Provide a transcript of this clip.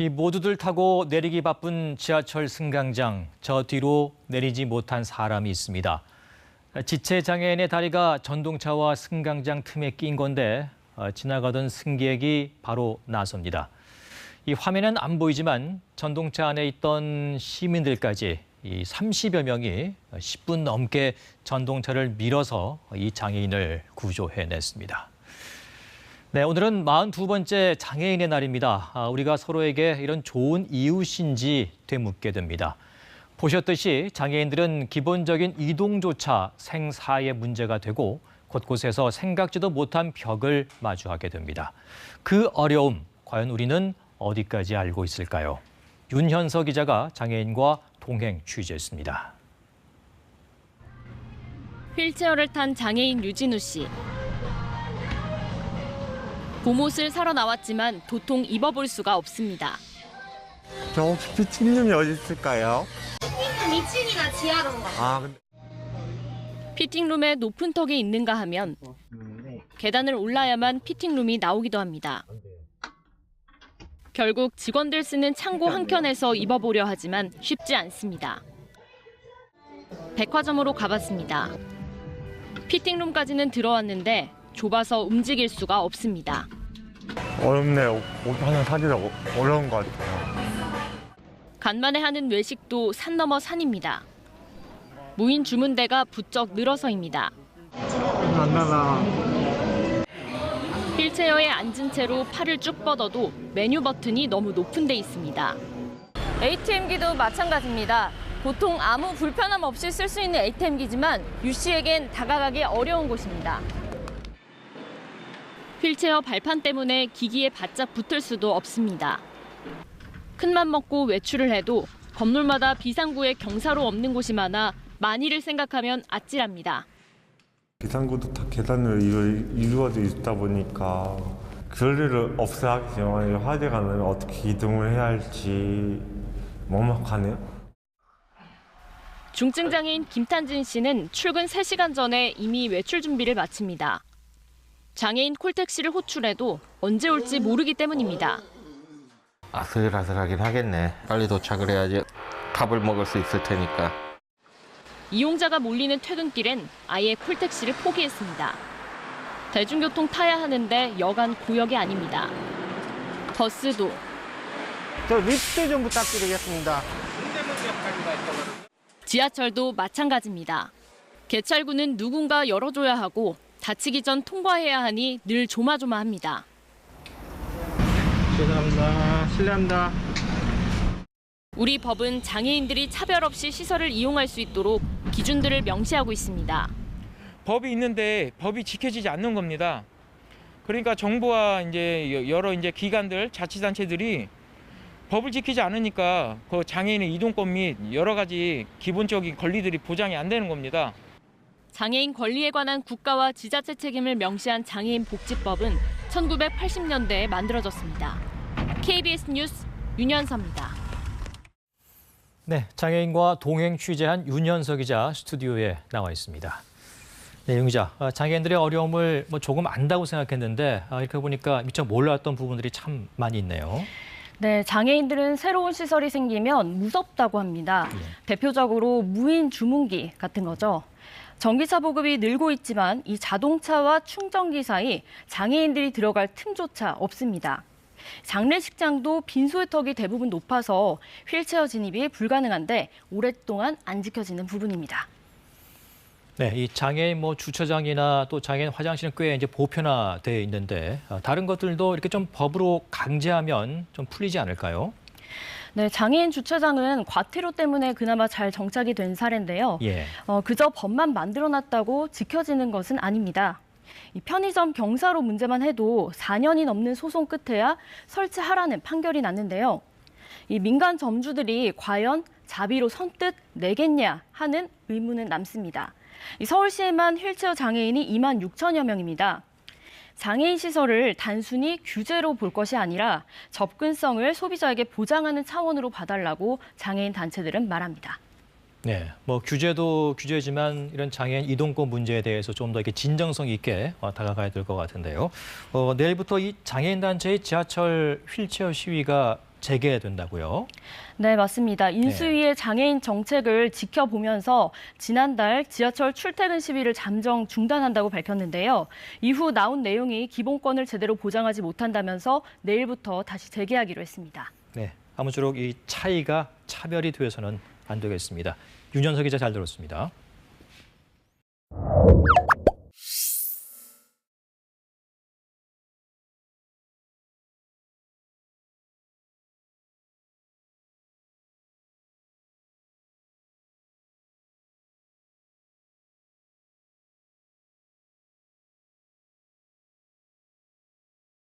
이 모두들 타고 내리기 바쁜 지하철 승강장, 저 뒤로 내리지 못한 사람이 있습니다. 지체장애인의 다리가 전동차와 승강장 틈에 낀 건데 지나가던 승객이 바로 나섭니다. 이 화면은 안 보이지만 전동차 안에 있던 시민들까지 이 30여 명이 10분 넘게 전동차를 밀어서 이 장애인을 구조해냈습니다. 네, 오늘은 42번째 장애인의 날입니다. 우리가 서로에게 이런 좋은 이웃인지 되묻게 됩니다. 보셨듯이 장애인들은 기본적인 이동조차 생사의 문제가 되고 곳곳에서 생각지도 못한 벽을 마주하게 됩니다. 그 어려움, 과연 우리는 어디까지 알고 있을까요? 윤현서 기자가 장애인과 동행 취재했습니다. 휠체어를 탄 장애인 유진우 씨. 봄옷을 사러 나왔지만 도통 입어볼 수가 없습니다. 저 혹시 피팅룸이 어디 있을까요? 피팅룸 2층이나 지하로. 근데... 피팅룸에 높은 턱이 있는가 하면 계단을 올라야만 피팅룸이 나오기도 합니다. 결국 직원들 쓰는 창고 한켠에서 입어보려 하지만 쉽지 않습니다. 백화점으로 가봤습니다. 피팅룸까지는 들어왔는데 좁아서 움직일 수가 없습니다. 어렵네요. 옷 하나 사기가 어려운 것 같아요. 간만에 하는 외식도 산 넘어 산입니다. 무인 주문대가 부쩍 늘어서입니다. 안 나가. 휠체어에 앉은 채로 팔을 쭉 뻗어도 메뉴 버튼이 너무 높은 데 있습니다. ATM기도 마찬가지입니다. 보통 아무 불편함 없이 쓸 수 있는 ATM기지만 유 씨에겐 다가가기 어려운 곳입니다. 휠체어 발판 때문에 기기에 바짝 붙을 수도 없습니다. 큰맘 먹고 외출을 해도 건물마다 비상구에 경사로 없는 곳이 많아 만일을 생각하면 아찔합니다. 비상구도 다 계단으로 이루어져 있다 보니까 그럴 일을 없어야 하겠지만 화재가 나면 어떻게 이동을 해야 할지 막막하네요. 중증장애인 김탄진 씨는 출근 3시간 전에 이미 외출 준비를 마칩니다. 장애인 콜택시를 호출해도 언제 올지 모르기 때문입니다. 아슬아슬하긴 하겠네. 빨리 도착을 해야지 밥을 먹을 수 있을 테니까. 이용자가 몰리는 퇴근길엔 아예 콜택시를 포기했습니다. 대중교통 타야 하는데 여간 구역이 아닙니다. 버스도. 저 리프트 좀 부탁드리겠습니다. 지하철도 마찬가지입니다. 개찰구는 누군가 열어줘야 하고 다치기 전 통과해야 하니 늘 조마조마합니다. 죄송합니다. 실례합니다. 우리 법은 장애인들이 차별 없이 시설을 이용할 수 있도록 기준들을 명시하고 있습니다. 법이 있는데 법이 지켜지지 않는 겁니다. 그러니까 정부와 여러 기관들, 자치단체들이 법을 지키지 않으니까 그 장애인의 이동권 및 여러 가지 기본적인 권리들이 보장이 안 되는 겁니다. 장애인 권리에 관한 국가와 지자체 책임을 명시한 장애인 복지법은 1980년대에 만들어졌습니다. KBS 뉴스 윤현서입니다. 네, 장애인과 동행 취재한 윤현서 기자 스튜디오에 나와 있습니다. 네, 윤 기자, 장애인들의 어려움을 조금 안다고 생각했는데 이렇게 보니까 미처 몰랐던 부분들이 참 많이 있네요. 네, 장애인들은 새로운 시설이 생기면 무섭다고 합니다. 대표적으로 무인 주문기 같은 거죠. 전기차 보급이 늘고 있지만 이 자동차와 충전기 사이 장애인들이 들어갈 틈조차 없습니다. 장례식장도 빈소의 대부분 높아서 휠체어 진입이 불가능한데 오랫동안 안 지켜지는 부분입니다. 네, 이 장애인 주차장이나 또 장애인 화장실은 꽤 보편화되어 있는데 다른 것들도 이렇게 좀 법으로 강제하면 좀 풀리지 않을까요? 네, 장애인 주차장은 과태료 때문에 그나마 잘 정착이 된 사례인데요. 그저 법만 만들어놨다고 지켜지는 것은 아닙니다. 이 편의점 경사로 문제만 해도 4년이 넘는 소송 끝에야 설치하라는 판결이 났는데요. 이 민간 점주들이 과연 자비로 선뜻 내겠냐 하는 의문은 남습니다. 서울시에만 휠체어 장애인이 2만 6천여 명입니다. 장애인 시설을 단순히 규제로 볼 것이 아니라 접근성을 소비자에게 보장하는 차원으로 봐달라고 장애인 단체들은 말합니다. 네, 규제도 규제지만 이런 장애인 이동권 문제에 대해서 좀 더 이렇게 진정성 있게 다가가야 될 것 같은데요. 내일부터 이 장애인 단체의 지하철 휠체어 시위가 재개된다고요? 네, 맞습니다. 인수위의 장애인 정책을 지켜보면서 지난달 지하철 출퇴근 시위를 잠정 중단한다고 밝혔는데요. 이후 나온 내용이 기본권을 제대로 보장하지 못한다면서 내일부터 다시 재개하기로 했습니다. 네, 아무쪼록 이 차별이 되어서는 안 되겠습니다. 윤현석 기자 잘 들었습니다.